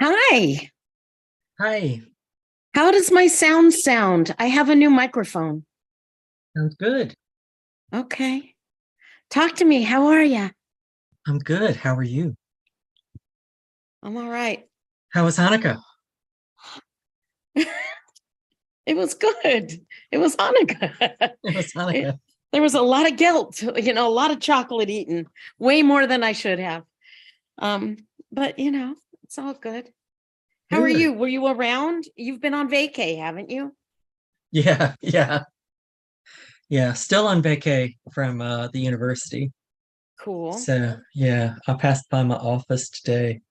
Hi, Hi, how does my sound? I have a new microphone. sounds good. Okay. Talk to me. How are you? I'm good. How are you? I'm all right. How was Hanukkah? It was good. It was Hanukkah. It was It, Hanukkah. there was a lot of guilt, a lot of chocolate eaten, way more than I should have. Um, but it's all good. How are Good. you? Were you around? You've been on vacay, haven't you? Yeah. Still on vacay from the university. Cool. So yeah, I passed by my office today,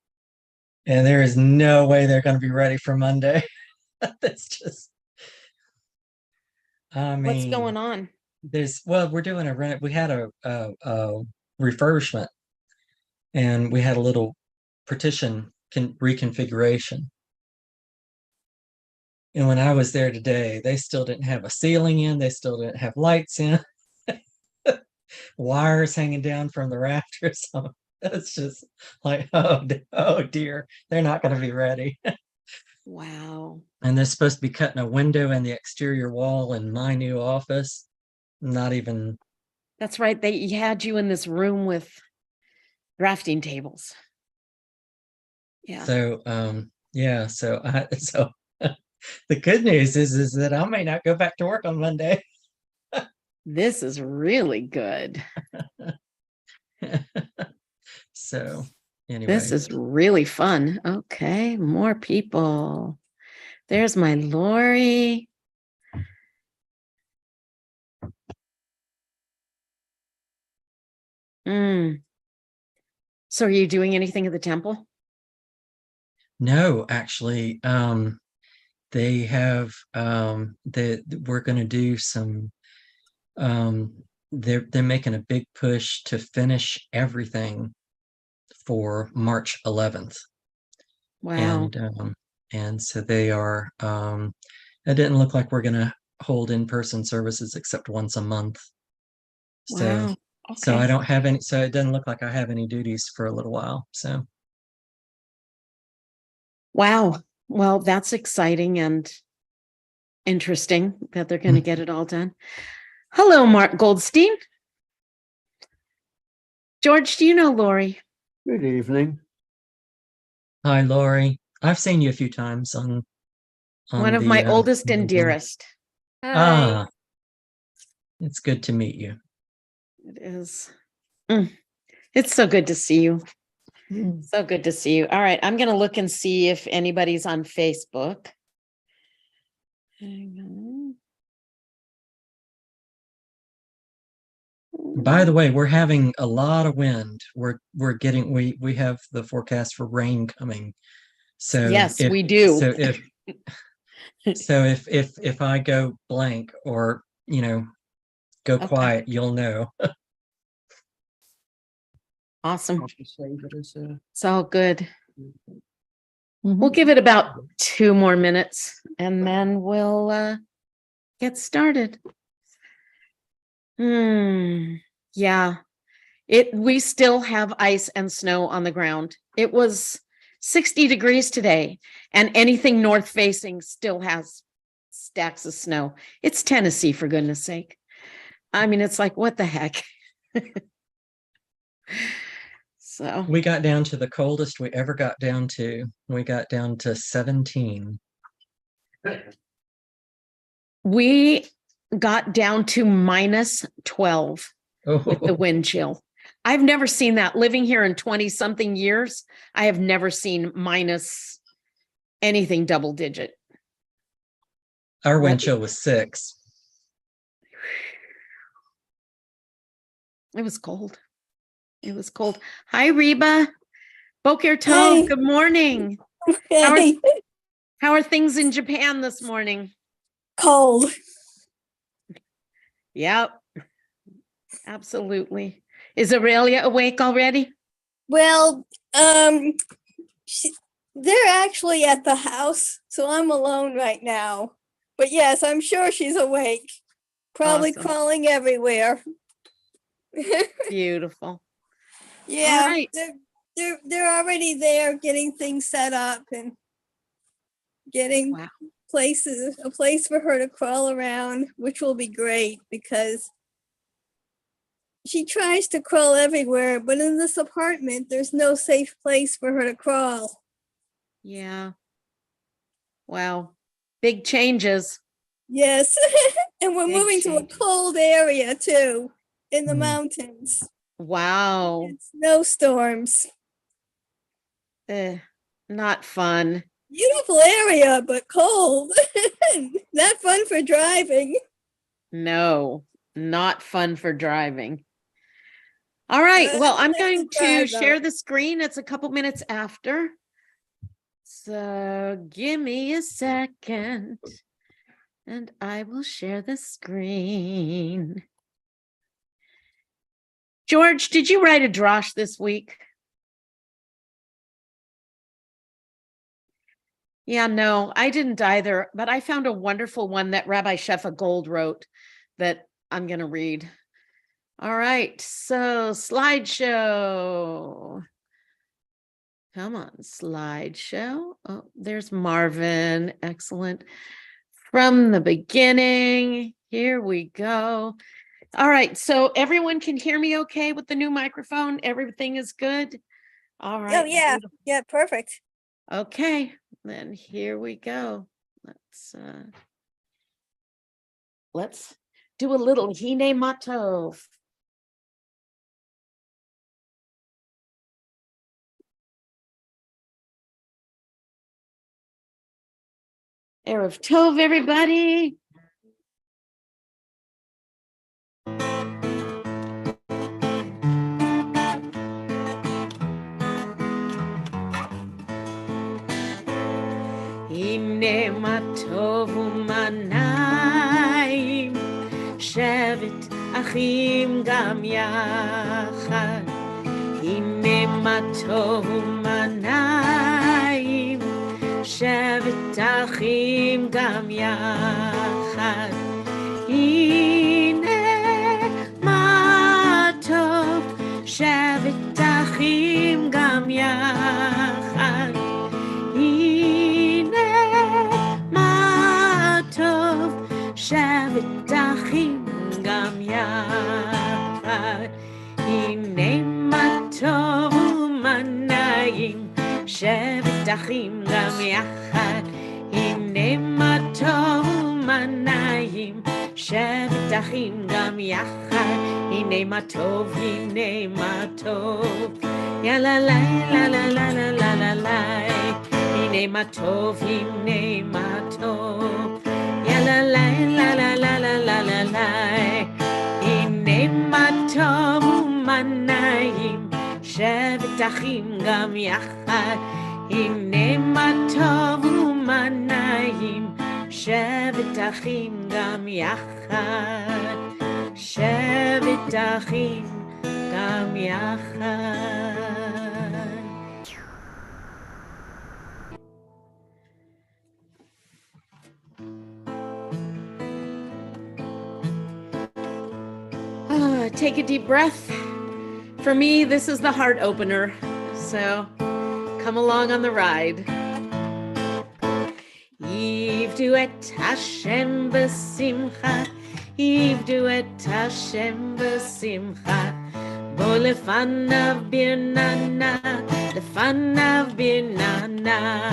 and there is no way they're going to be ready for Monday. That's just, I What's mean, going on? we're doing a rent. We had a refurbishment, and we had a little reconfiguration. And when I was there today, they still didn't have a ceiling in, they still didn't have lights in, wires hanging down from the rafters. So it's just like, oh dear, they're not going to be ready. Wow. And they're supposed to be cutting a window in the exterior wall in my new office. Not even That's right. They had you in this room with drafting tables. Yeah. so. Yeah. So the good news is that I may not go back to work on Monday. This is really good. So This anyway, is really fun. Okay, more people. There's my Lori. Mm. So are you doing anything at the temple? no, actually, they have we're going to do some they're making a big push to finish everything for March 11th. Wow. And so they are it didn't look like we're going to hold in-person services except once a month. So Wow. so I Okay. don't have any, so it doesn't look like I have any duties for a little while. So Wow. Well, that's exciting and interesting that they're going to get it all done. Hello, Mark Goldstein. George, do you know Lori? Good evening. hi Lori. I've seen you a few times One on of my the oldest and Zoom. dearest. Hi. Ah, it's good to meet you. It is. Mm. It's so good to see you. Hmm. So good to see you. All right. I'm going to look and see if anybody's on Facebook. Hang By the on. way, we're having a lot of wind. We have the forecast for rain coming. So Yes, we do. if I go blank or go Okay. quiet, you'll know. Awesome. I'll just save it as a. It's all good. Mhm. We'll give it about 2 more minutes and then we'll get started. Yeah. We still have ice and snow on the ground. It was 60 degrees today, and anything north facing still has stacks of snow. It's Tennessee, for goodness sake. I mean, it's like, what the heck? So We got down to the coldest we ever got down to. We got down to 17. we got down to minus 12 with the Oh, wind chill. I've never seen that. Living here in 20 something years, I have never seen minus anything double digit. our wind That chill was 6. It was cold. It was cold. Hi, Reba. Boker Tov. Hey. Good morning. Hey. How are things in Japan this morning? Cold. Yep. Absolutely. Is Aurelia awake already? Well, they're actually at the house, so I'm alone right now. But yes, I'm sure she's awake. Probably Awesome. crawling everywhere. Beautiful. Yeah. All right. they're already there getting things set up and getting Wow. a place for her to crawl around, which will be great because she tries to crawl everywhere, but in this apartment, there's no safe place for her to crawl. Yeah. Wow. Big changes. Yes, and we're Big moving to a change. cold area too, in the Mm. mountains. Wow. And snowstorms. Not fun. Beautiful area, but cold. Not fun for driving. No, not fun for driving. All right. Well, I'm Nice to going to drive, though. share the screen. It's a couple minutes after. So give me a second and I will share the screen. George, did you write a drosh this week? Yeah, no, I didn't either, but I found a wonderful one that Rabbi Shefa Gold wrote that I'm going to read. All right, so slideshow. Come on, slideshow. Oh, there's Marvin. Excellent. From the beginning, here we go. All right, so everyone can hear me okay with the new microphone? Everything is good? All right. Oh, yeah. beautiful. Yeah, perfect. Okay, then here we go. Let's do a little Hine Matov. Erev Tov, everybody. Hine Matov u'manayim, shevet achim gam yachad. Hine Matov u'manayim, shevet achim gam yachad. Hine Matov, shevet achim gam yachad. Hine Matov, shevet achim gam yachad. Hine Matov u'manayim, shevet achim gam yachad. Hine Matov u'manayim, shevet achim gam yachad. Hine Matov, hine Matov. Ya la la la la la la la la la. Hine Matov, hine Matov. Ya la la la la la la la la la. Hine Matov u'manayim, shevet achim gam yachad. Hine Matov u'manayim, shevet achim gam yachad. Shevet achim gam yachad. Take a deep breath. For me, this is the heart opener. So come along on the ride. Yivdu et Hashem b'simcha, Yivdu et Hashem b'simcha, bo lefanav birnana, lefanav birnana.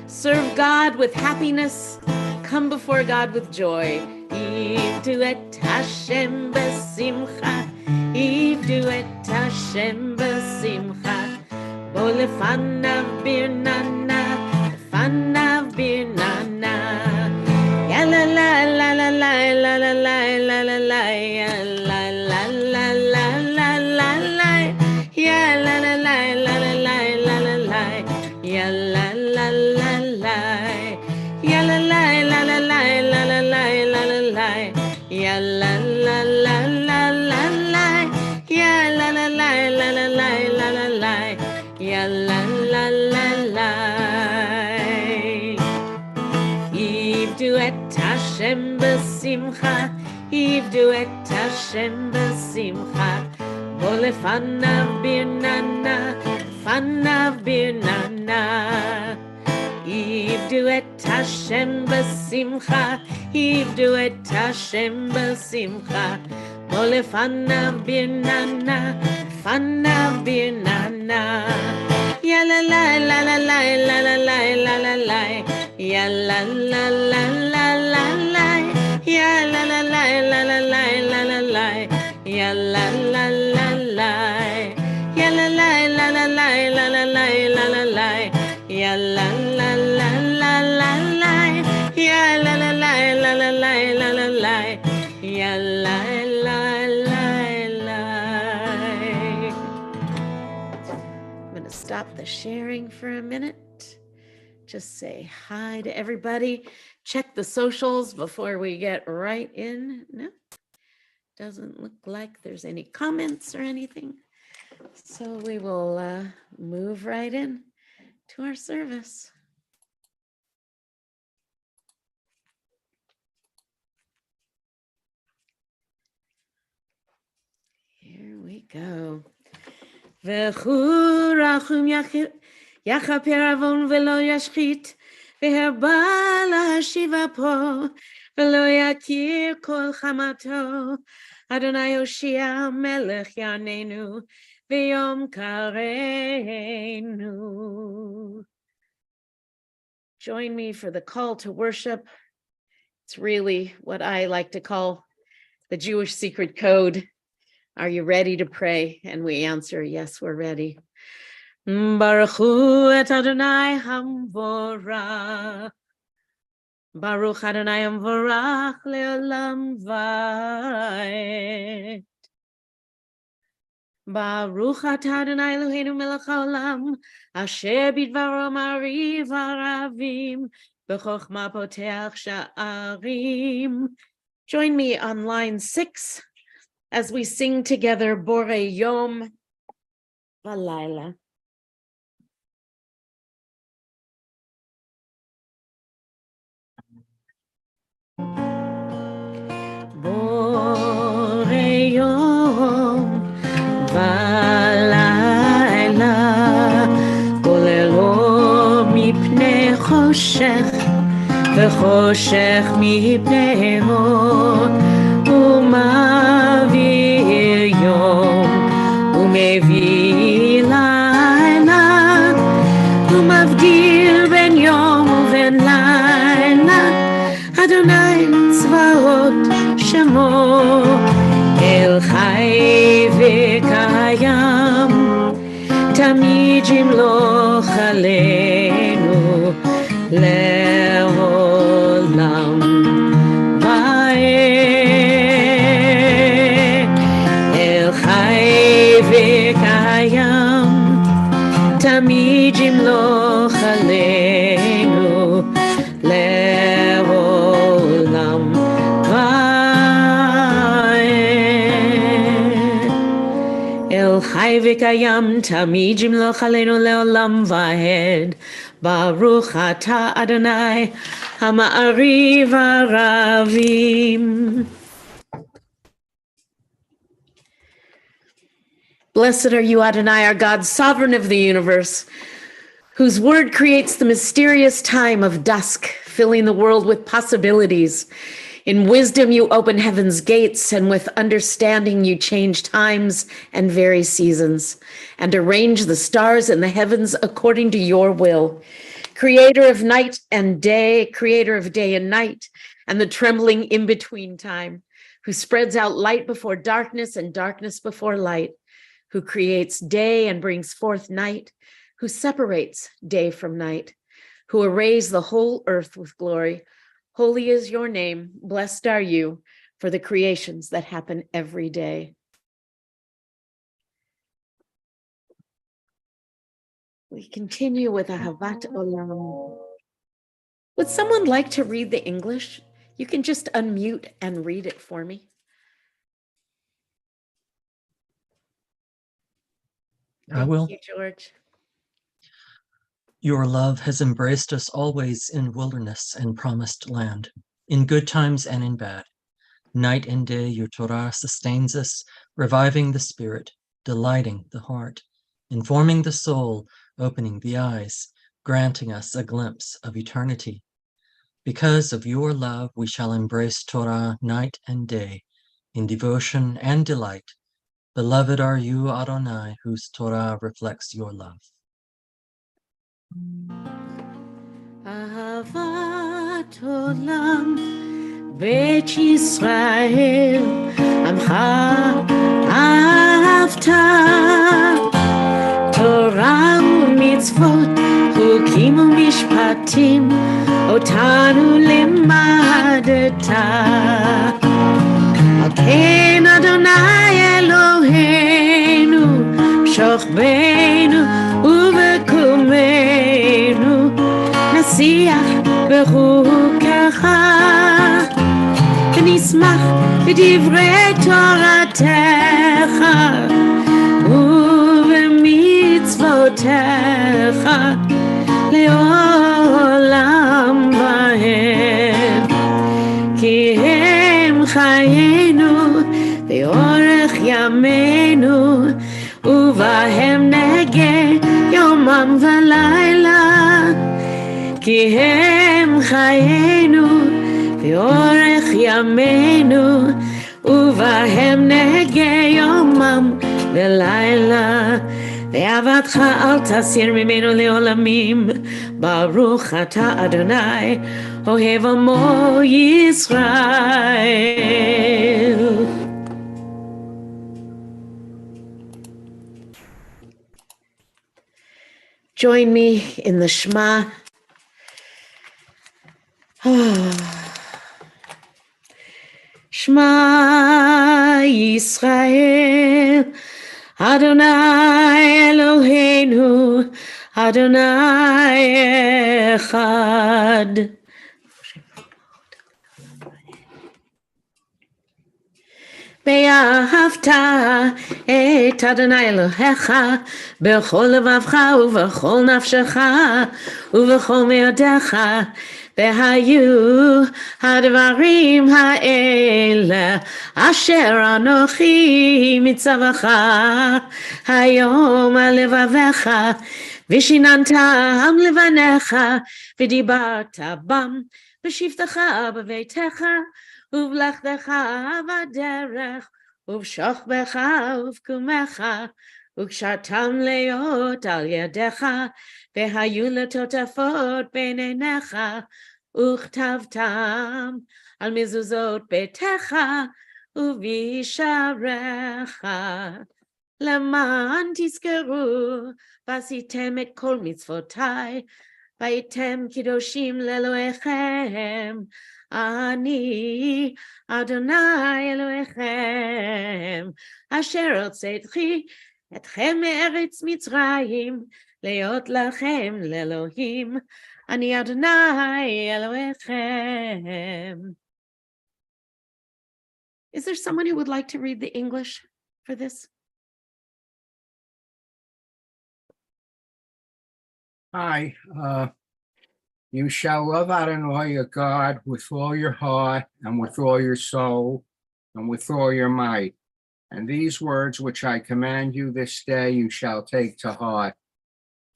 Serve God with happiness, come before God with joy. Yivdu et Hashem b'simcha, Yivdu et Hashem b'simcha, bo lefanav birnana, lefanav birnana. Ya la la la la la la la la la la la, ya la la la la la la la, ya la la la la la la la la la, ya la la la la, ya la la la la la la la la la la, ya la la la la la la, ya la la la la la la la la, ya la la la la. Yivdu et Hashem b'simcha, Yivdu et Hashem b'simcha, bo lefanav birnana, Lefanav birnana. Ivdu et Hashem b'simcha. Ivdu et Hashem b'simcha. Mo lefanav birnana. Fanav birnana. Ya la la la la la la la la la la la. Ya la la la la la la. Ya la la la la la la la la la. Ya la la la la. Ya la la la la la la la la la la la. Ya la la la la la la. Ya la la la la la la la la la. Ya la la la la. I'm going to stop the sharing for a minute. Just say hi to everybody. Check the socials before we get right in. No, doesn't look like there's any comments or anything. So we will move right in to our service. Here we go. V'chu rachum yachaper avon v'lo yashchit v'herba lahashiva po v'lo yakir kol chamato Adonai Hoshea melech yanenu v'yom kareinu. Join me for the call to worship. It's really what I like to call the Jewish secret code. Are you ready to pray? And we answer, yes, we're ready. Baruch hu et Adonai hamvorach. Baruch Adonai hamvorach leolam vaed. Baruch atah Adonai Eloheinu melech haolam, asher bidvaro Maariv haravim, b'chochma poteach sha'arim. Join me on line 6 as we sing together Bore Yom Valayla. Bore Yom Valayla, Kolelo mipnei choshech, v'choshech mipnei mot, umavir yom, umevir layla, umavdil ben yom uven layla, Adonai tzvaot shemo, El chai v'kayam, tamid yimloch aleinu le'olam va'ed. El chai v'kayam, tamid yimloch aleinu le'olam va'ed. El chai v'kayam, tamid yimloch aleinu le'olam va'ed. Baruch atah Adonai Maariv haravim. Blessed are you, Adonai, our God, sovereign of the universe, whose word creates the mysterious time of dusk, filling the world with possibilities. In wisdom, you open heaven's gates, and with understanding, you change times and vary seasons, and arrange the stars in the heavens according to your will. Creator of night and day, creator of day and night, and the trembling in-between time, who spreads out light before darkness and darkness before light, who creates day and brings forth night, who separates day from night, who arrays the whole earth with glory. Holy is your name, blessed are you for the creations that happen every day. We continue with Ahavat Olam. Would someone like to read the English? You can just unmute and read it for me. I will. Thank you, George. Your love has embraced us always in wilderness and promised land, in good times and in bad. Night and day, your Torah sustains us, reviving the spirit, delighting the heart. informing the soul, opening the eyes, granting us a glimpse of eternity. Because of your love, we shall embrace Torah night and day, in devotion and delight. Beloved are you, Adonai, whose Torah reflects your love. Ahavat olam beit Yisrael amcha ahavta Torah u'mitzvot chukim u'mishpatim otanu limadta Al ken Adonai Eloheinu b'shochbeinu u'b'kumenu נשיח בחוקך ונשמח בדברי תורתך ובמצוותיך לעולם ועד כי הם חיינו ואורך ימינו ובהם נגה יומם ולילה כי הם חיינו ואורך ימינו ובהם נהגה יומם ולילה ואהבתך אל תסיר ממנו לעולמים ברוך אתה אדוני אוהב עמו ישראל. Join me in the Shema. Shema Yisrael, Adonai Eloheinu, Adonai Echad. ואהבת את אדוני אלוהיך בכל לבבך ובכל נפשך ובכל מאודיך והיו הדברים האלה אשר אנוכי מצווך היום על לבביך ושיננתם לבניך ודיברת בם בשבתך בביתך ובלכתך בדרך ובשוכבך ובקומך וקשרתם להיות על ידיך והיו לטוטפות בין עיניך וכתבתם על מזוזות ביתך ובישעריך למען תזכרו ועשיתם את כל מצוותיי והייתם קדושים לאלוהיכם אני אדוני אלוהיכם אשר הוצאתי אתכם מארץ מצרים להיות לכם לאלוהים אני אדוני אלוהיכם. Is there someone who would like to read the English for this? Hi, you shall love Adonai your God with all your heart and with all your soul and with all your might. And these words which I command you this day you shall take to heart.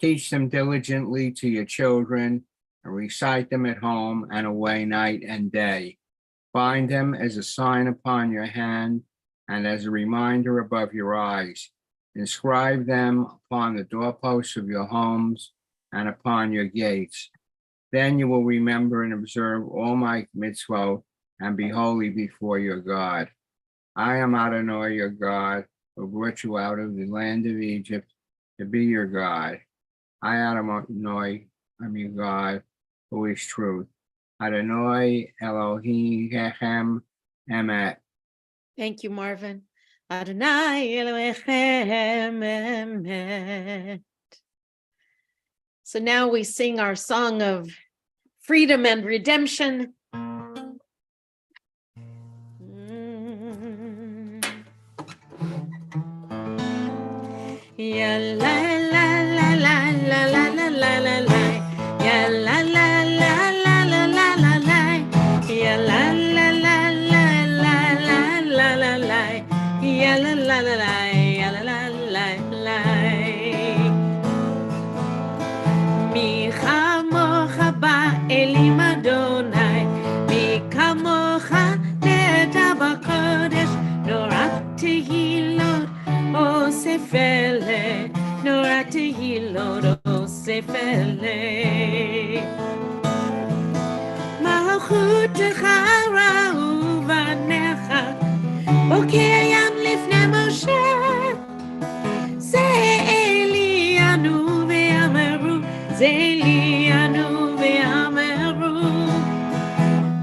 Teach them diligently to your children and recite them at home and away night and day. Bind them as a sign upon your hand and as a reminder above your eyes. Inscribe them upon the doorposts of your homes and upon your gates. Then you will remember and observe all my mitzvot and be holy before your God. I am Adonai your God, who brought you out of the land of Egypt to be your God. I Adonai am your God, who is truth. Adonai Elohim Emet. Thank you, Marvin. Adonai Elohim Emet. So now we sing our song of freedom and redemption. Ya la la la la la la la la la la. Ya la la la la la la la la. Ya la la la la la la la la la. Ya la la la la. Ya la la la la. sefele, norate hiloro sefele. Malchut chara uvanecha, okayam lifne Moshe. Ze'elianu ve'ameru, Ze'elianu ve'ameru,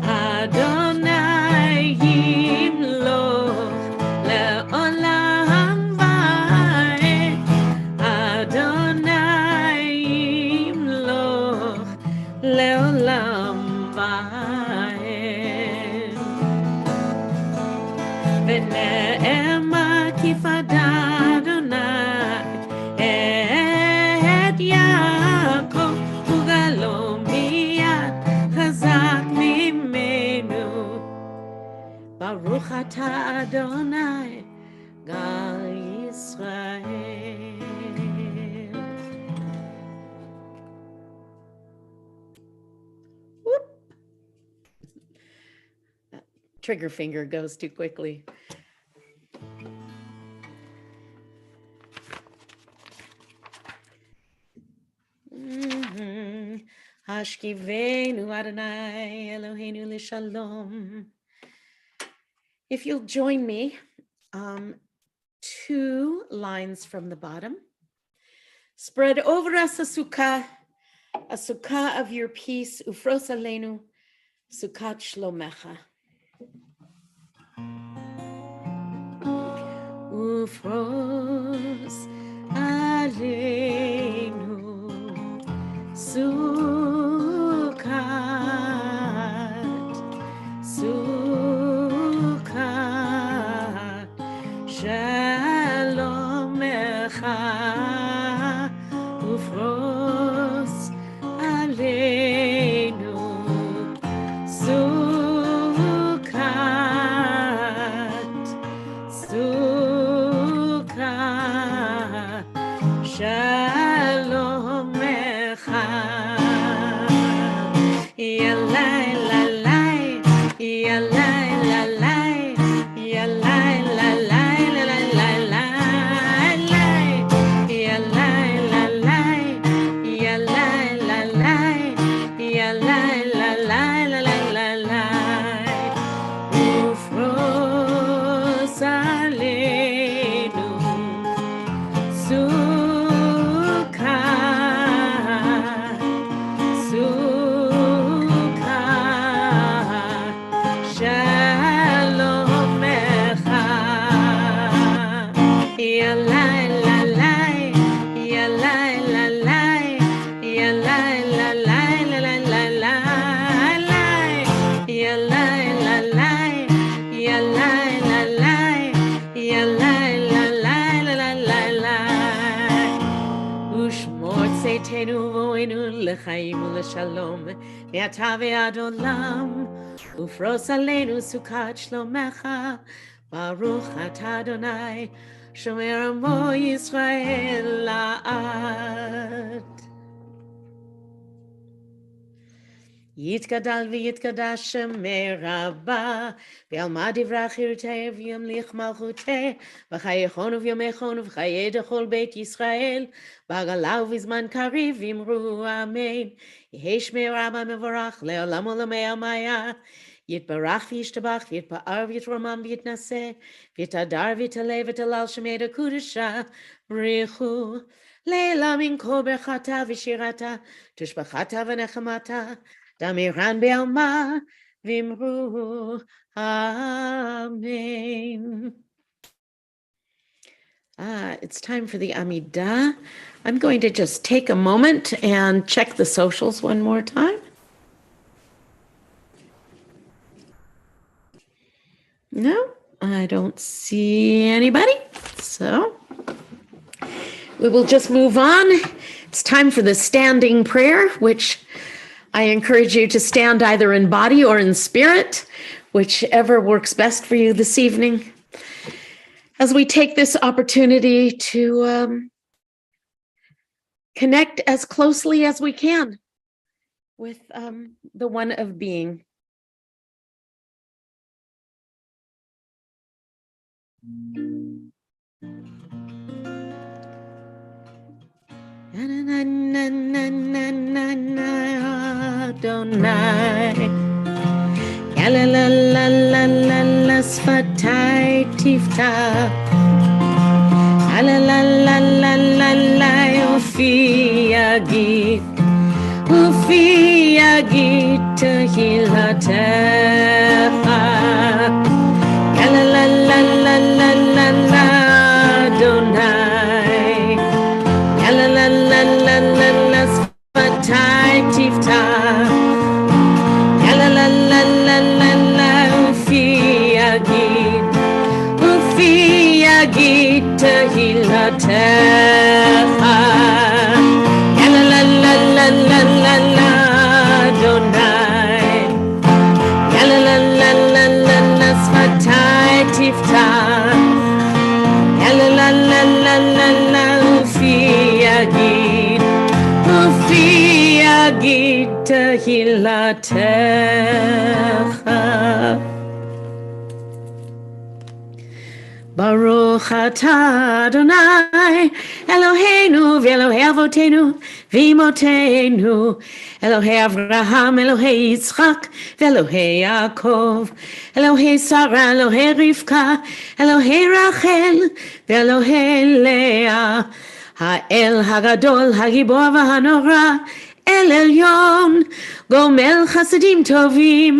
Adonai yimloch le'olam va'ed, Adonai yimloch le'olam va'ed. Ve'ne'emar kifada Adonai et Yaakov ugalo miyad chazak mimenu. Baruch ata Adonai gal Yisrael. Whoop. That trigger finger goes too quickly. Hashkivenu Adonai Eloheinu l'shalom. If you'll join me, 2 lines from the bottom. Spread over us a sukkah of your peace, ufros aleinu, sukkat shlomecha. Ufros aleinu, sukkat shalomecha, ufros aleinu, sukkat shalomecha. Yalai lalai, yalai lalai, yalai lalai, lalai lalai, yalai lalai, yalai lalai, yalai lalai, lalai lalai. Ufros aleinu, sukkat shalomecha. Yalai lalai, yalai lalai, yalai lalai, lalai lalai, yalai lalai, yalai lalai, yalai lalai, lalai lalai. Ushmor tzeitenu vo'enu l'chaim u'l'shalom, ve'ata ve'ad olam, ufros aleinu sukkat shlomecha, baruch ata Adonai, shomer amo Yisrael la'ad. Yitgadal v'yitgadash shemei rabba, v'alma divrach yirteh v'yamlich malchuteh, v'chayechon v'yomechon v'chayeh dechol beit Yisrael, b'agalav v'zman kariv v'imru amen. Yehei shmei rabba mevorach le'olam olamei amaya. Yitbarach v'yishtabach v'yitpa'ar v'yitromam v'yitnaseh, v'yitadar v'yitaleh v'yitalal shemei dekudesha b'richu. Le'elam min kol berchata v'shirata, tushbachata v'nechamata, Damiran Be'alma Vimru Amen. It's time for the Amidah. I'm going to just take a moment and check the socials one more time. No, I don't see anybody. So we will just move on. It's time for the standing prayer, which I encourage you to stand either in body or in spirit, whichever works best for you this evening, as we take this opportunity to connect as closely as we can with the one of being. Adonai. La la la la la la sfatai tiftach. La la la la la la ufi yagid. Ufi yagid tehilatecha. La la la la la la la Adonai. La la la la la la sfatai tiftach. La la la la la la ufi yagid. Ufi yagid tehilatecha. La la la la la la la Adonai. La la la la la la sfatai tiftach. La la la la la la ufi yagid. Ufi yagid tehilatecha. Baruch atah Adonai Eloheinu v'Elohei Avotenu v'Imotenu Elohei Avraham Elohei Yitzchak v'Elohei Yaakov Elohei Sarah Elohei Rivka Elohei Rachel v'Elohei Leah Ha'el Hagadol Hagibor v'Hanora El Elyon Gomel Chasadim Tovim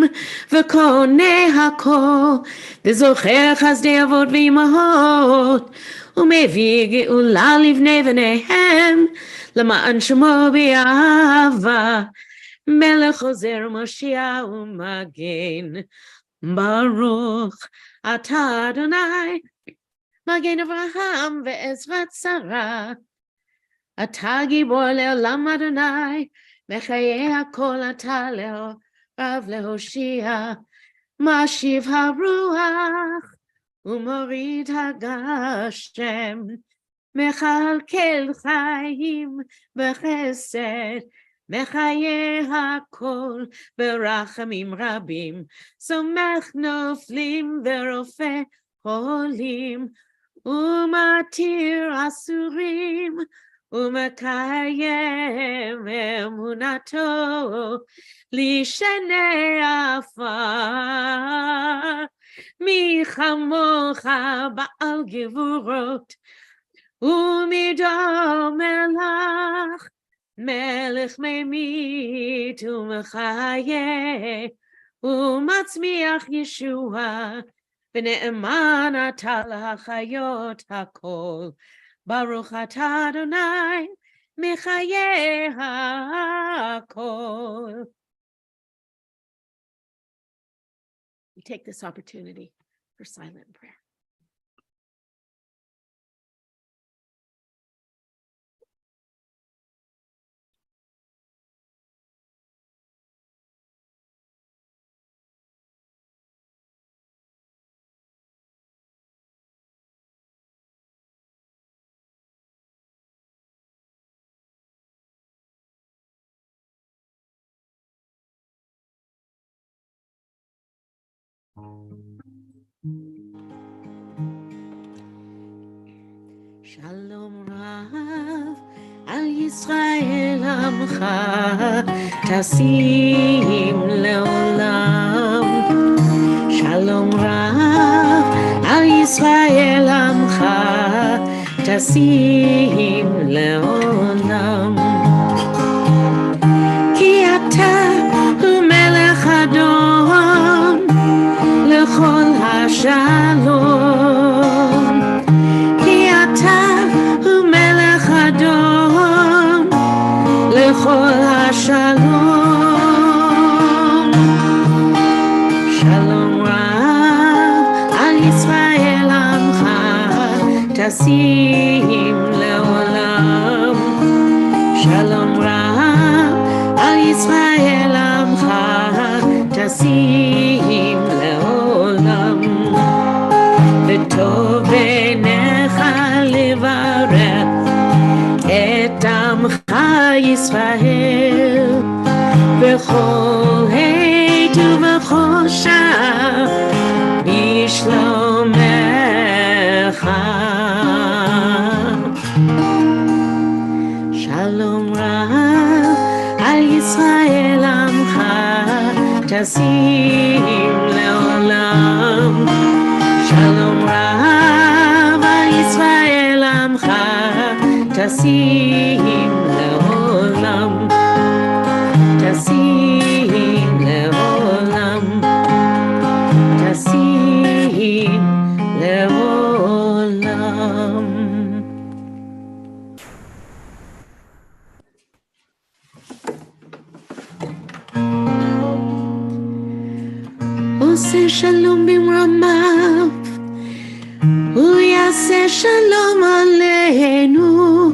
v'Koneh Hakol וזוכר חסדי אבות ואימהות, ומביא גאולה לבני בניהם, למען שמו באהבה, מלך עוזר ומושיע ומגן. ברוך אתה אדוני, מגן אברהם ועזרת שרה. אתה גיבור לעולם אדוני, מחיי הכל אתה רב להושיע. משיב הרוח ומוריד הגשם, מכלכל חיים בחסד, מחיה הכל ברחמים רבים, סומך נופלים ורופא חולים, ומתיר אסורים, ומקיים אמונתו לשני עפר. מי כמוך בעל גבורות ומידו מלך, מלך ממית ומחיה ומצמיח ישועה, ונאמן אתה להחיות הכל. ברוך אתה אדוני מחיי הכל. We take this opportunity for silent prayer. Shalom Rav al Yisrael Amcha Tasim Leolam. Shalom Rav al Yisrael Amcha Tasim Leolam. Ki ata hu melech Adon lechol hashalom. לכל השלום. שלום רב על ישראל עמך תשים לעולם. שלום רב על ישראל עמך תשים לעולם. וטוב בעיניך לברך את עמך ישראל בכל עת ובכל שעה בשלומך. שלום תשים לעולם. שלום רב על ישראל עמך, תשים לעולם. תשים לעולם. תשים לעולם. עושה שלום במרומיו, הוא יעשה שלום עלינו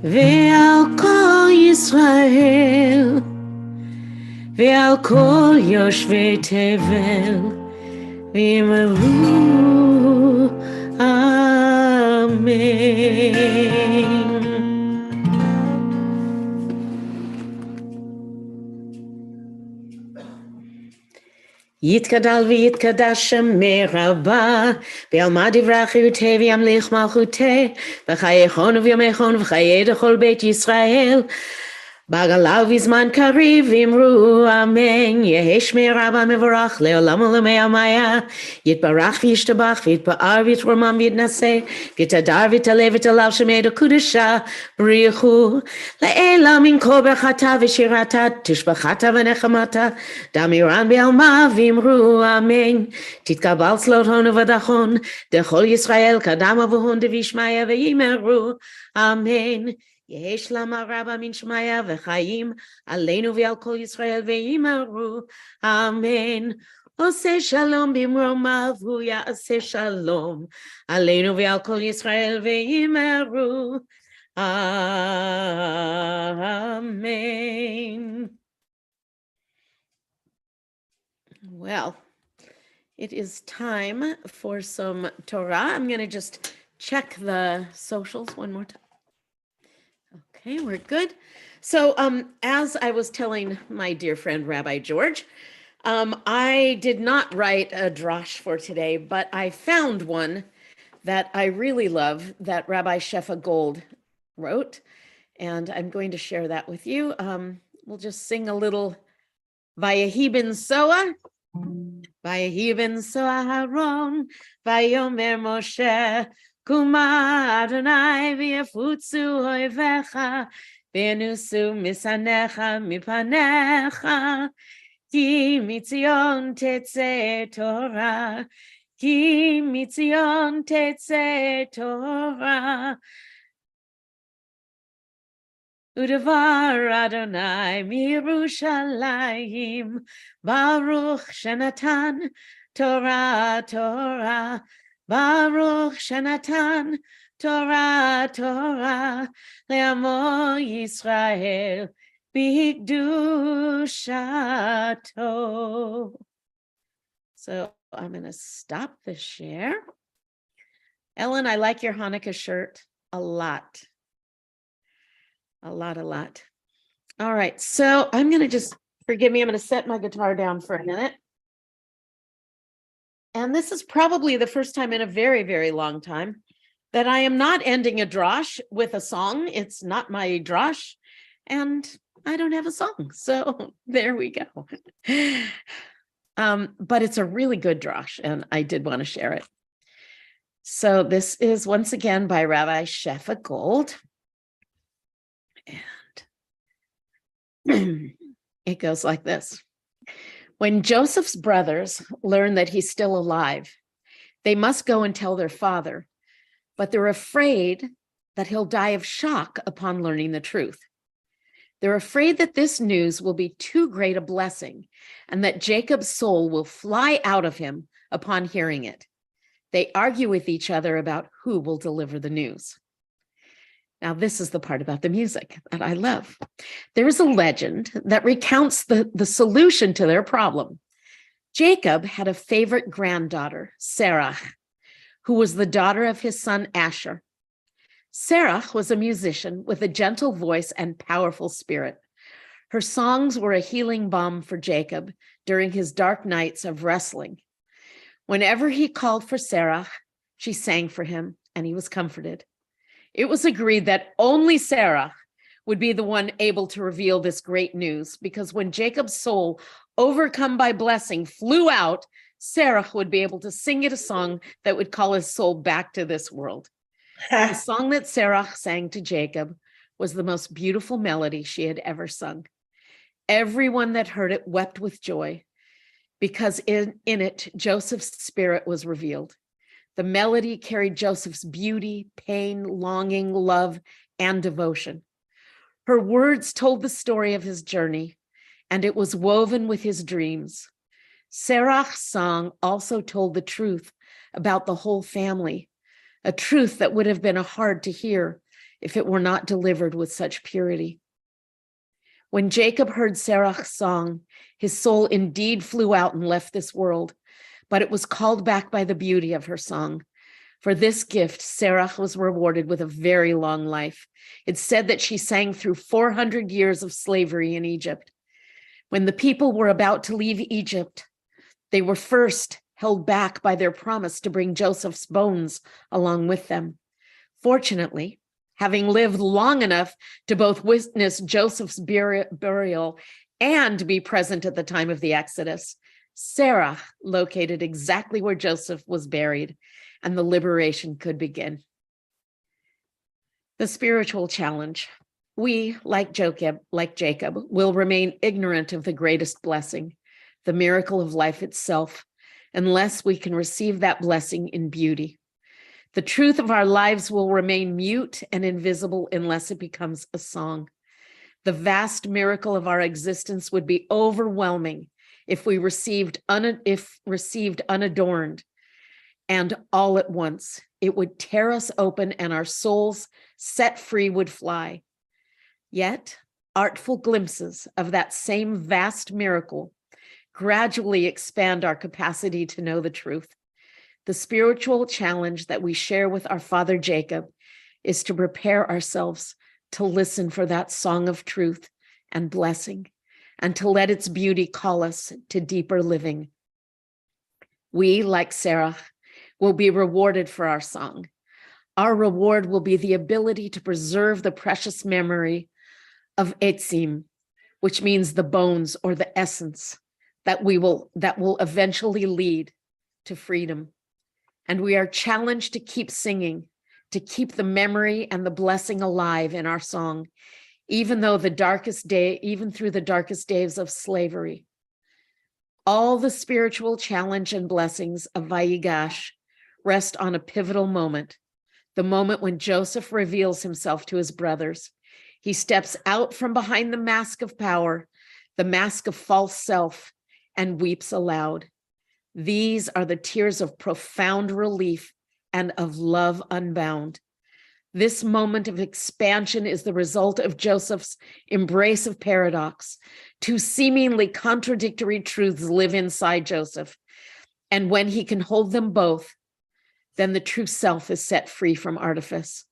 ועל כל ישראל ועל כל יושבי תבל, ואמרו אמן. יתגדל ויתקדש שמי רבה, בעלמא דברי חיותי וימליך מלכותי, וחייכון ובימיכון וחיי דכל בית ישראל. בגלה ובזמן קריב אמרו אמן. יהי שמי רבה מבורך לעולם עולמי עמיה, יתברך וישתבח ויתפאר ויתרומם ויתנשא, ויתהדר ויתעלה ותהלל שמי קודשה בריחו. לעילה מן כל ברכתה ושירתה, תשבחתה ונחמתה, דמירן בעלמא ואמרו אמן. תתקבל צלות הון ובדחון, דכל ישראל קדם אבוהון דבישמיה ויאמרו אמן. יהי שלמה רבה מן שמיה וחיים עלינו ועל כל ישראל ויאמרו אמן. עושה שלום במרומיו, הוא יעשה שלום עלינו ועל כל ישראל ויאמרו amen. Well, it is time for some Torah. I'm going to just check the socials one more time. Okay, we're good. So as I was telling my dear friend Rabbi George, I did not write a drosh for today, but I found one that I really love that Rabbi Shefa Gold wrote, and I'm going to share that with you. We'll just sing a little Vayehi ben Soah. Vayehi ben Soah Haron, Vayomer Moshe, Kuma Adonai v'yafutzu oivecha, v'yanusu misanecha mipanecha, ki mitzion tetze Torah, ki mitzion tetze Torah. Udevar Adonai miYerushalayim, Baruch Shenatan Torah Torah, Baruch Shenatan Torah Torah, Le'amo Yisrael b'kdushato. So I'm going to stop the share. Ellen, I like your Hanukkah shirt a lot. A lot. All right, so I'm going to just, forgive me, I'm going to set my guitar down for a minute. And this is probably the first time in a very, very long time that I am not ending a drosh with a song. It's not my drosh, and I don't have a song. So there we go. But it's a really good drosh, and I did want to share it. So this is once again by Rabbi Shefa Gold. And it goes like this. When Joseph's brothers learn that he's still alive, they must go and tell their father, but they're afraid that he'll die of shock upon learning the truth. They're afraid that this news will be too great a blessing and that Jacob's soul will fly out of him upon hearing it. They argue with each other about who will deliver the news. Now, this is the part about the music that I love. There is a legend that recounts the solution to their problem. Jacob had a favorite granddaughter, Sarah, who was the daughter of his son Asher. Sarah was a musician with a gentle voice and powerful spirit. Her songs were a healing balm for Jacob during his dark nights of wrestling. Whenever he called for Sarah, she sang for him, and he was comforted. It was agreed that only Sarah would be the one able to reveal this great news, because when Jacob's soul, overcome by blessing, flew out, Sarah would be able to sing it a song that would call his soul back to this world. The song that Sarah sang to Jacob was the most beautiful melody she had ever sung. Everyone that heard it wept with joy, because in it, Joseph's spirit was revealed. The melody carried Joseph's beauty, pain, longing, love, and devotion. Her words told the story of his journey, and it was woven with his dreams. Serach's song also told the truth about the whole family, a truth that would have been hard to hear if it were not delivered with such purity. When Jacob heard Serach's song, his soul indeed flew out and left this world, but it was called back by the beauty of her song. For this gift, Sarah was rewarded with a very long life. It's said that she sang through 400 years of slavery in Egypt. When the people were about to leave Egypt, they were first held back by their promise to bring Joseph's bones along with them. Fortunately, having lived long enough to both witness Joseph's burial and be present at the time of the Exodus, Sarah located exactly where Joseph was buried, and the liberation could begin. The spiritual challenge. We, like Jacob, will remain ignorant of the greatest blessing, the miracle of life itself, unless we can receive that blessing in beauty. The truth of our lives will remain mute and invisible unless it becomes a song. The vast miracle of our existence would be overwhelming if received unadorned, and all at once. It would tear us open and our souls set free would fly. Yet, artful glimpses of that same vast miracle gradually expand our capacity to know the truth. The spiritual challenge that we share with our father Jacob is to prepare ourselves to listen for that song of truth and blessing, and to let its beauty call us to deeper living. We, like Sarah, will be rewarded for our song. Our reward will be the ability to preserve the precious memory of etzim, which means the bones or the essence that will eventually lead to freedom. And we are challenged to keep singing, to keep the memory and the blessing alive in our song, even through the darkest days of slavery. All the spiritual challenge and blessings of Vayigash rest on a pivotal moment, the moment when Joseph reveals himself to his brothers. He steps out from behind the mask of power, the mask of false self, and weeps aloud. These are the tears of profound relief and of love unbound. This moment of expansion is the result of Joseph's embrace of paradox. Two seemingly contradictory truths live inside Joseph, and when he can hold them both, then the true self is set free from artifice.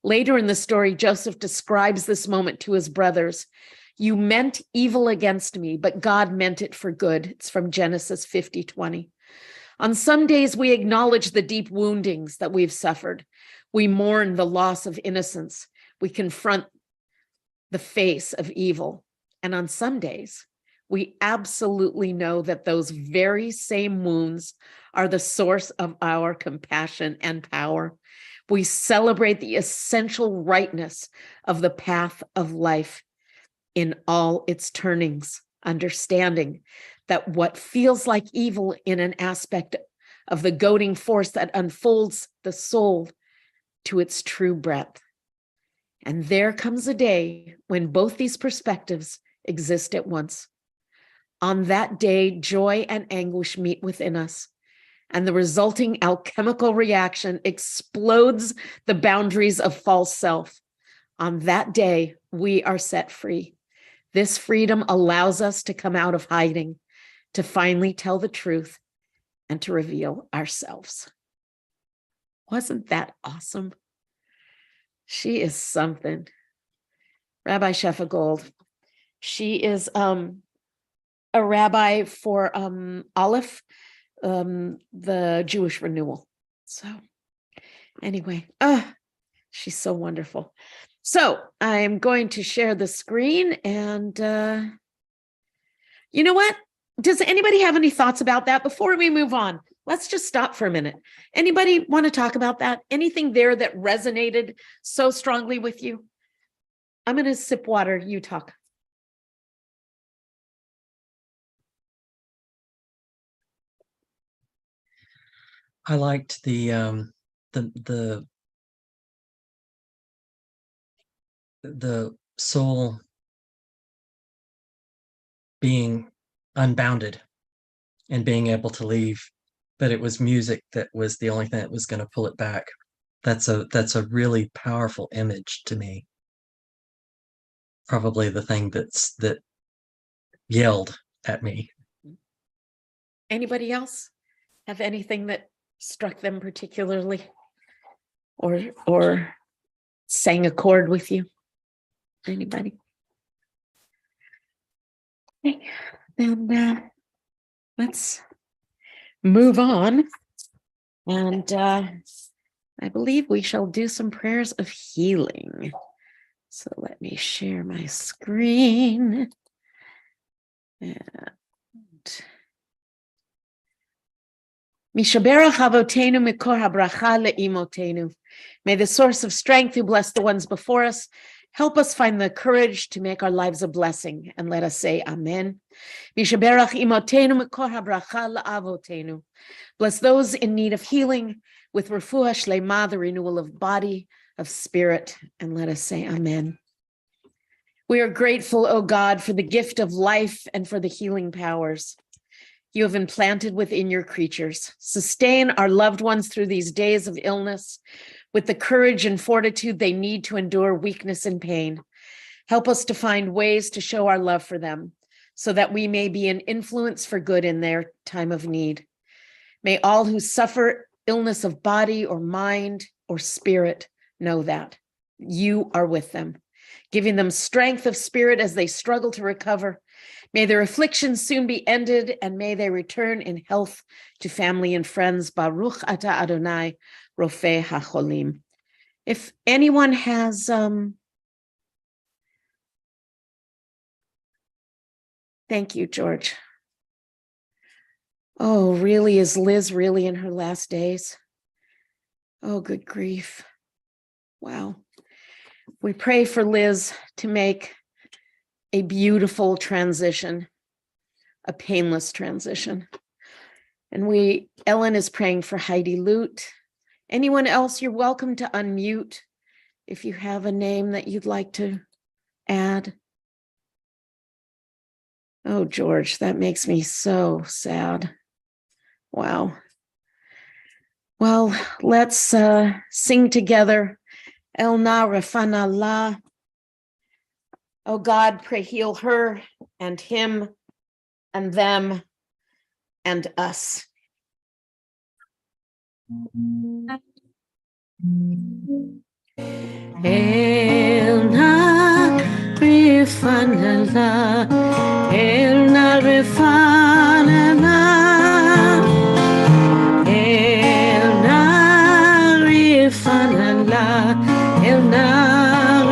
Later in the story, Joseph describes this moment to his brothers. You meant evil against me, but God meant it for good. It's from Genesis 50:20. On some days, we acknowledge the deep woundings that we've suffered. We mourn the loss of innocence. We confront the face of evil. And on some days, we absolutely know that those very same wounds are the source of our compassion and power. We celebrate the essential rightness of the path of life in all its turnings, understanding that what feels like evil in an aspect of the goading force that unfolds the soul to its true breadth. And there comes a day when both these perspectives exist at once. On that day, joy and anguish meet within us, and the resulting alchemical reaction explodes the boundaries of false self. On that day, we are set free. This freedom allows us to come out of hiding, to finally tell the truth, and to reveal ourselves. Wasn't that awesome? She is something. Rabbi Shefa Gold. She is a rabbi for Aleph, the Jewish Renewal. So anyway, She's so wonderful. So I'm going to share the screen, and you know what? Does anybody have any thoughts about that before we move on? Let's just stop for a minute. Anybody want to talk about that? Anything there that resonated so strongly with you? I'm going to sip water. You talk. I liked the soul being unbounded and being able to leave, but it was music that was the only thing that was going to pull it back. That's a really powerful image to me. Probably the thing that yelled at me. Anybody else have anything that struck them particularly, or sang a chord with you? Anybody? Okay. Then let's move on, and I believe we shall do some prayers of healing. So let me share my screen. And Mishaberach Avotenu Mikor HaBracha Le'imotenu. May the source of strength who bless the ones before us help us find the courage to make our lives a blessing, and let us say Amen. Mishaberach Imotenu Mikor HaBracha Le'avotenu. Bless those in need of healing with refuah shlema, the renewal of body, of spirit, and let us say Amen. We are grateful, O God, for the gift of life and for the healing powers you have implanted within your creatures. Sustain our loved ones through these days of illness with the courage and fortitude they need to endure weakness and pain. Help us to find ways to show our love for them so that we may be an influence for good in their time of need. May all who suffer illness of body or mind or spirit know that you are with them, giving them strength of spirit as they struggle to recover. May their afflictions soon be ended, and may they return in health to family and friends. Baruch ata Adonai, Rofei HaCholim. If anyone has, thank you, George. Oh, really? Is Liz really in her last days? Oh, good grief. Wow. We pray for Liz to make a beautiful transition, a painless transition. And Ellen is praying for Heidi Lute. Anyone else, you're welcome to unmute if you have a name that you'd like to add. Oh, George, that makes me so sad. Wow. Well, let's sing together. El na refana la. Oh God, pray heal her and him and them and us. El na refana la. El na refana la. El na refana la. El na refana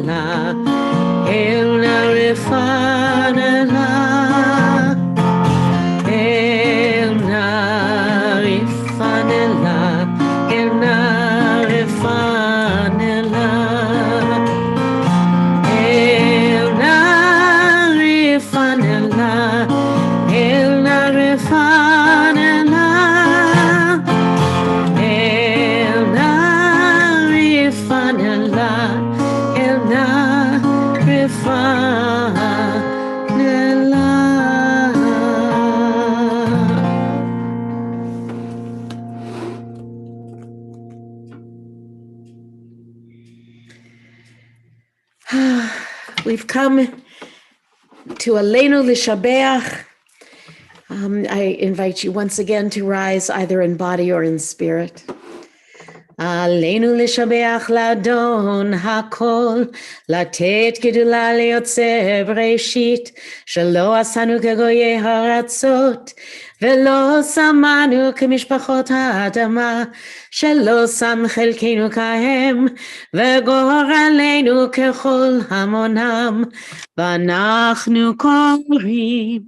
la. El na refana la. El na refana la. El na refana la. El na refana la. El na refana la. El na refana la. El na refana la. El na refana la. We've come to Aleinu L'Shabeach. I invite you once again to rise either in body or in spirit. עלינו לשבח לאדון הכל, לתת גדולה ליוצר בראשית, שלא עשנו כגויי הארצות, ולא שמנו כמשפחות האדמה, שלא שם חלקנו כהם, וגורלנו ככל המונם, ואנחנו קוראים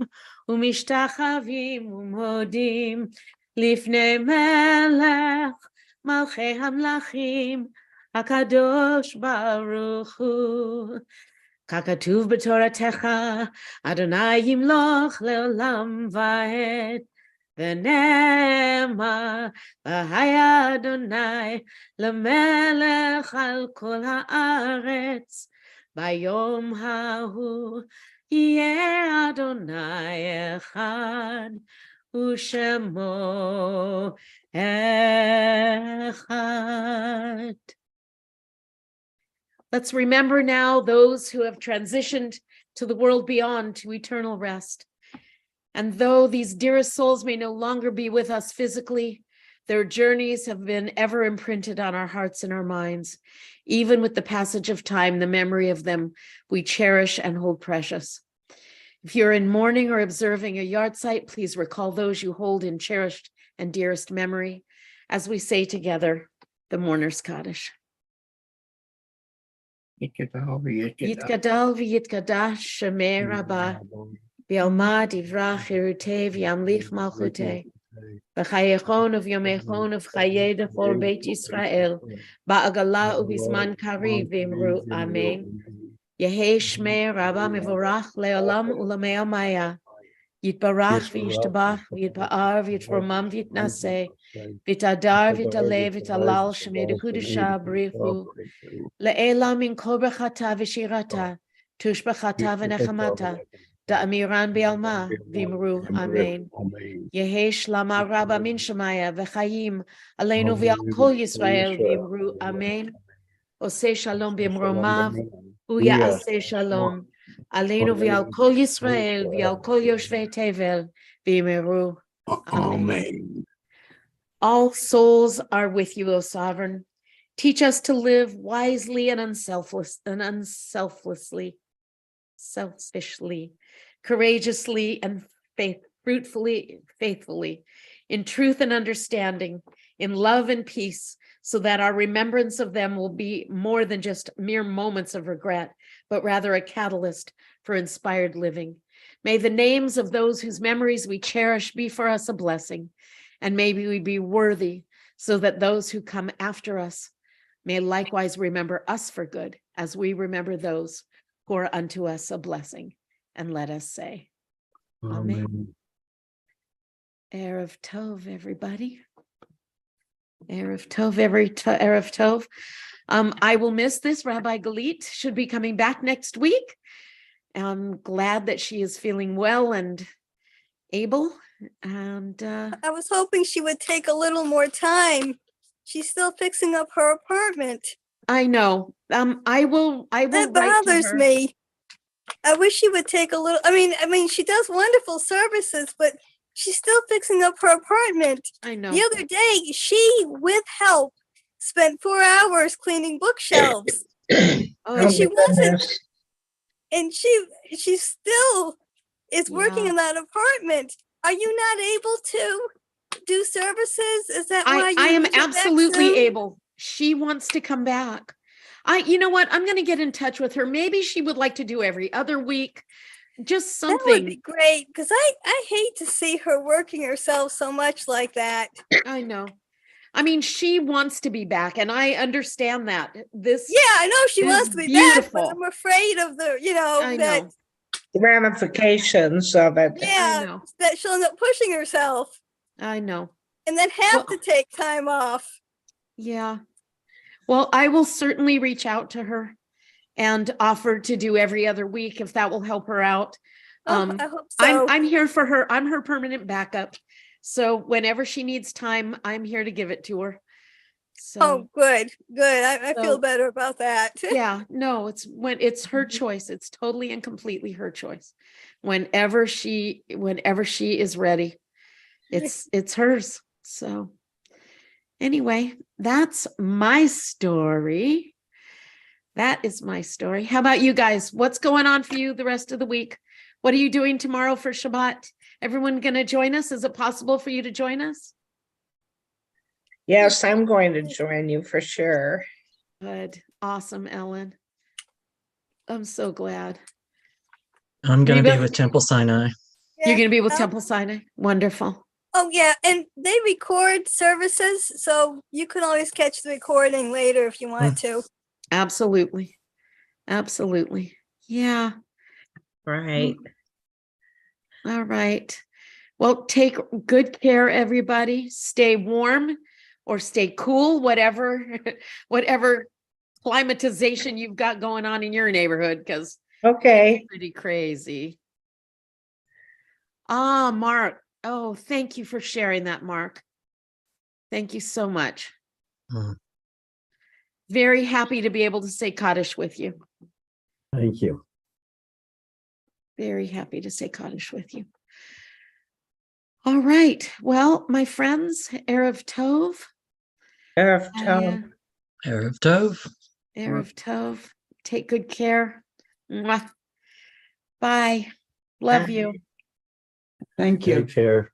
ומשתחווים ומודים לפני מלך מלכי המלכים, הקדוש ברוך הוא. ככתוב בתורתך, אדוני ימלוך לעולם ועד, ונאמר, והיה אדוני למלך על כל הארץ, ביום ההוא יהיה אדוני אחד, ושמו echad. Let's remember now those who have transitioned to the world beyond, to eternal rest. And though these dearest souls may no longer be with us physically, their journeys have been ever imprinted on our hearts and our minds. Even with the passage of time, the memory of them we cherish and hold precious. If you're in mourning or observing a yard site, please recall those you hold in cherished and dearest memory as we say together the Mourner's Kaddish. Yitkadal v'yitkadash shemei rabbah, v'yalma divrach irutei v'yamlich malchutei, v'chayechon uv'yomechon uv'chayei dechol beit Yisrael, ba'agala uv'izman kariv v'imru amen. Yehei shmei rabbah mevorach le'olam u'lamei amaya. Yitbarach v'yishtabach v'yitpa'ar v'yitromam v'yitnaseh v'yitadar v'yitaleh v'yitalal shemei dekudesha b'richu le'ela min kol brachata v'shirata tush brachata v'nechamata da'amiran b'alma v'imru amen. Yehei shlama rabba min shemaya v'chayim aleinu v'al kol Yisrael v'imru amen. Oseh shalom b'imromav u'ya'aseh shalom Aleinu v'al kol Yisrael v'al kol yoshvei tevel v'yimeru. Amen. All souls are with you, O Sovereign. Teach us to live wisely and unselfishly, courageously and faithfully, in truth and understanding, in love and peace, so that our remembrance of them will be more than just mere moments of regret, but rather a catalyst for inspired living. May the names of those whose memories we cherish be for us a blessing, and may we be worthy so that those who come after us may likewise remember us for good as we remember those who are unto us a blessing. And let us say, Amen. Erev Tov, everybody. Erev Tov, Erev Tov. I will miss this. Rabbi Galit should be coming back next week. I'm glad that she is feeling well and able. And I was hoping she would take a little more time. She's still fixing up her apartment. I know. I will. That bothers me. I wish she would take a little. I mean, she does wonderful services, but she's still fixing up her apartment. I know. The other day, she, with help, spent 4 hours cleaning bookshelves. And she wasn't. And she still is working in that apartment. Are you not able to do services? Is that why I am absolutely able. She wants to come back. You know what? I'm going to get in touch with her. Maybe she would like to do every other week. Just something. That would be great, because I hate to see her working herself so much like that. I know. I mean, she wants to be back, and I understand that. I know she wants to be beautiful. back, but I'm afraid of the, the ramifications of it. Yeah, that she'll end up pushing herself. I know. And then have to take time off. Yeah. Well, I will certainly reach out to her and offer to do every other week if that will help her out. I hope so. I'm here for her. I'm her permanent backup. So whenever she needs time, I'm here to give it to her. So, good. I feel better about that. Yeah, no, it's her choice. It's totally and completely her choice. Whenever she is ready, it's hers. So Anyway, that's my story. That is my story. How about you guys? What's going on for you the rest of the week? What are you doing tomorrow for Shabbat? Everyone going to join us? Is it possible for you to join us? Yes, I'm going to join you for sure. Good. Awesome, Ellen. I'm so glad. I'm going to be Reba? with Temple Sinai. You're going to be with Yeah. Temple Sinai? Wonderful. Oh, yeah. And they record services, so you can always catch the recording later if you want to. Absolutely. Absolutely. Yeah. Right. All right. Well, take good care, everybody. Stay warm or stay cool, whatever, whatever climatization you've got going on in your neighborhood, because Okay. it's pretty crazy. Ah, Mark. Oh, thank you for sharing that, Mark. Thank you so much. Mm. Very happy to be able to say Kaddish with you. Thank you. Very happy to say Kaddish with you. All right. Well, my friends, Erev Tov. Erev Tov. Erev Tov. Erev Tov. Take good care. Mwah. Bye. Love Bye. you. Thank you. Take care.